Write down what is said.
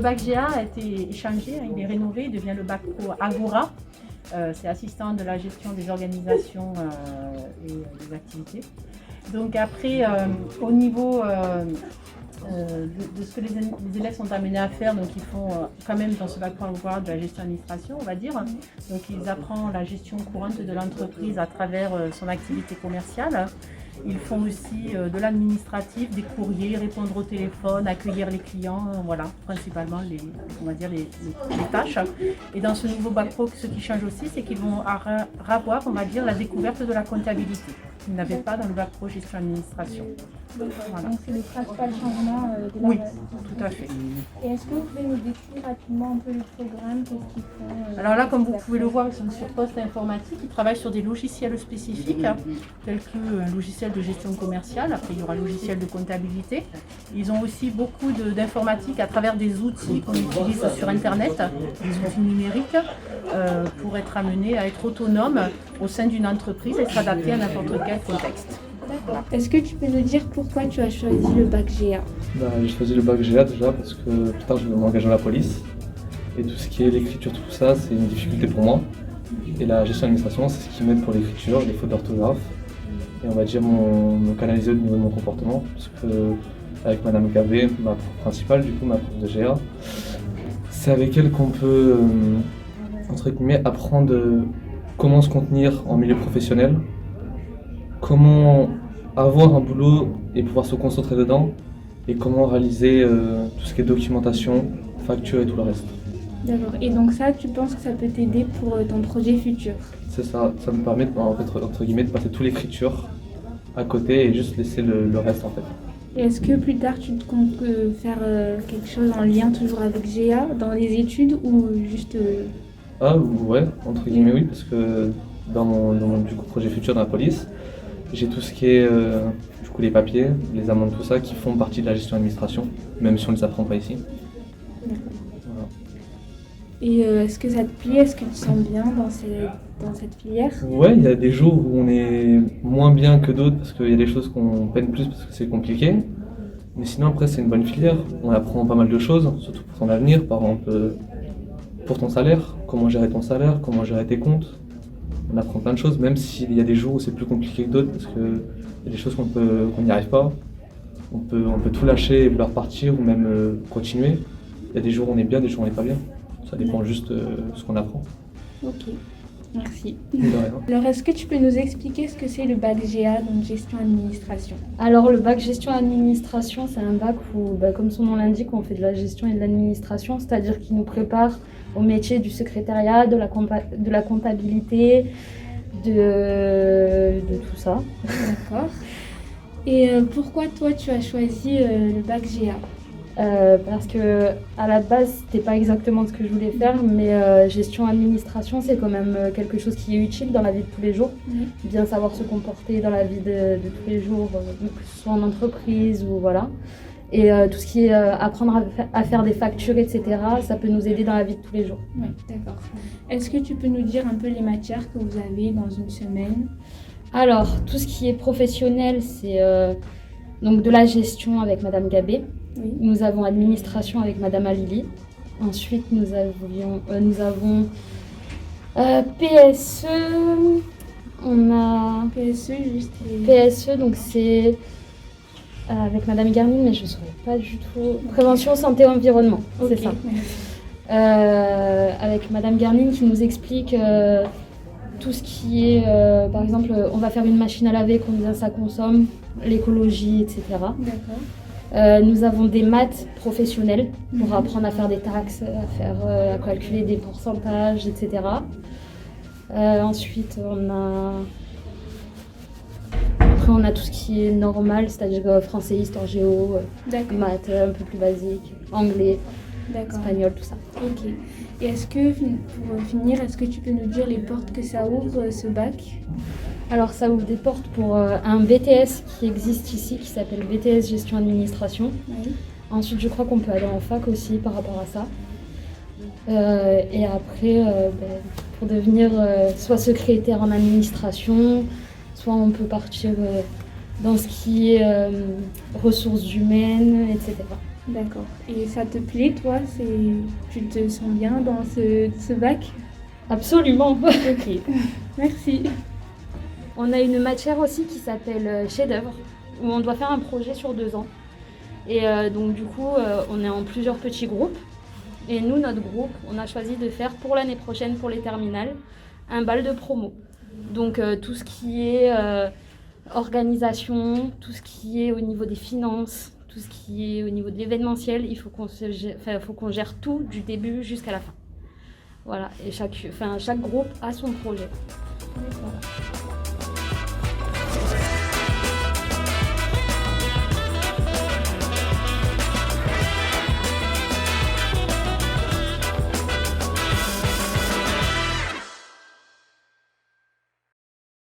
bac GA a été échangé, hein, il est rénové, il devient le bac pro Agora. C'est assistant de la gestion des organisations et des activités. Donc après, au niveau de ce que les élèves sont amenés à faire, donc ils font quand même dans ce bac pro Agora de la gestion administration, on va dire. Donc ils apprennent la gestion courante de l'entreprise à travers son activité commerciale. Ils font aussi de l'administratif, des courriers, répondre au téléphone, accueillir les clients, voilà, principalement les tâches. Et dans ce nouveau bac pro, ce qui change aussi, c'est qu'ils vont avoir, on va dire, la découverte de la comptabilité, qu'ils n'avaient pas dans le bac pro gestion administration. Voilà. Donc c'est le principal changement de la Oui, base. tout à fait. Et est-ce que vous pouvez nous décrire rapidement un peu le programme, qu'est-ce qu'ils font Alors là, comme vous pouvez le voir, ils sont sur poste informatique, ils travaillent sur des logiciels spécifiques, tels qu'un logiciel de gestion commerciale, après il y aura un logiciel de comptabilité. Ils ont aussi beaucoup d'informatique à travers des outils qu'on utilise sur Internet, des outils numériques, pour être amenés à être autonomes au sein d'une entreprise et s'adapter à n'importe quel contexte. D'accord. Est-ce que tu peux nous dire pourquoi tu as choisi le bac GA? J'ai choisi le bac GA déjà parce que plus tard je vais m'engager dans la police. Et tout ce qui est l'écriture, tout ça, c'est une difficulté pour moi. Et la gestion d'administration, c'est ce qui m'aide pour l'écriture, les fautes d'orthographe. Et on va dire me canaliser au niveau de mon comportement. Parce que avec Madame Gabé, ma prof principale, du coup ma prof de GA, c'est avec elle qu'on peut, entre guillemets, apprendre comment se contenir en milieu professionnel, comment avoir un boulot et pouvoir se concentrer dedans, et comment réaliser tout ce qui est documentation, facture et tout le reste. D'accord. Et donc ça, tu penses que ça peut t'aider pour ton projet futur? C'est ça, ça me permet en fait, entre guillemets, de passer toute l'écriture à côté et juste laisser le reste en fait. Et est-ce que plus tard tu te comptes faire quelque chose en lien toujours avec GA dans les études ou juste... Ah ouais, entre guillemets oui, parce que dans mon du coup, projet futur dans la police, j'ai tout ce qui est du coup les papiers, les amendes, tout ça qui font partie de la gestion d'administration, même si on ne les apprend pas ici. Voilà. Et est-ce que ça te plaît? Est-ce que tu te sens bien dans cette filière? Ouais, il y a des jours où on est moins bien que d'autres parce qu'il y a des choses qu'on peine plus parce que c'est compliqué. Mais sinon après c'est une bonne filière, on apprend pas mal de choses, surtout pour ton avenir, par exemple pour ton salaire, comment gérer ton salaire, comment gérer tes comptes. On apprend plein de choses, même s'il y a des jours où c'est plus compliqué que d'autres parce qu'il y a des choses qu'on n'y arrive pas. On peut tout lâcher et vouloir partir ou même continuer. Il y a des jours où on est bien, des jours où on n'est pas bien. Ça dépend juste de ce qu'on apprend. Ok, merci. De rien. Alors est-ce que tu peux nous expliquer ce que c'est le bac GA, donc gestion administration? Alors le bac gestion administration, c'est un bac où, comme son nom l'indique, on fait de la gestion et de l'administration, c'est-à-dire qu'il nous prépare au métier du secrétariat, de la comptabilité, de tout ça. D'accord. Et pourquoi toi tu as choisi le bac GA? Parce que à la base c'était pas exactement ce que je voulais faire, mais gestion administration c'est quand même quelque chose qui est utile dans la vie de tous les jours. Bien savoir se comporter dans la vie de tous les jours, que ce soit en entreprise ou voilà. Et tout ce qui est apprendre à faire des factures, etc., ça peut nous aider dans la vie de tous les jours. Oui, d'accord. Est-ce que tu peux nous dire un peu les matières que vous avez dans une semaine? Alors, tout ce qui est professionnel, c'est donc de la gestion avec Madame Gabé. Oui. Nous avons administration avec Madame Alili. Ensuite, nous avons PSE. On a PSE, juste. PSE, donc c'est avec Madame Garnine, mais je ne saurais pas du tout. Prévention, santé, environnement, c'est ça. Avec Madame Garnine qui nous explique tout ce qui est, par exemple, on va faire une machine à laver, combien ça consomme, l'écologie, etc. D'accord. Nous avons des maths professionnelles pour apprendre à faire des taxes, à calculer des pourcentages, etc. Ensuite, on a tout ce qui est normal, c'est-à-dire français, histoire, géo, maths un peu plus basique, anglais, espagnol, tout ça. Ok. Et est-ce que, pour finir, est-ce que tu peux nous dire les portes que ça ouvre, ce bac? Alors ça ouvre des portes pour un BTS qui existe ici, qui s'appelle BTS Gestion Administration. Oui. Ensuite, je crois qu'on peut aller en fac aussi par rapport à ça. Et après, pour devenir soit secrétaire en administration, soit on peut partir dans ce qui est ressources humaines, etc. D'accord. Et ça te plaît, toi? Tu te sens bien dans ce bac? Absolument. Ok. Merci. On a une matière aussi qui s'appelle chef-d'œuvre, où on doit faire un projet sur 2 ans. Et donc du coup, on est en plusieurs petits groupes. Et nous, notre groupe, on a choisi de faire pour l'année prochaine, pour les terminales, un bal de promo. Donc tout ce qui est organisation, tout ce qui est au niveau des finances, tout ce qui est au niveau de l'événementiel, il faut qu'on gère tout du début jusqu'à la fin. Voilà, et chaque groupe a son projet. Voilà.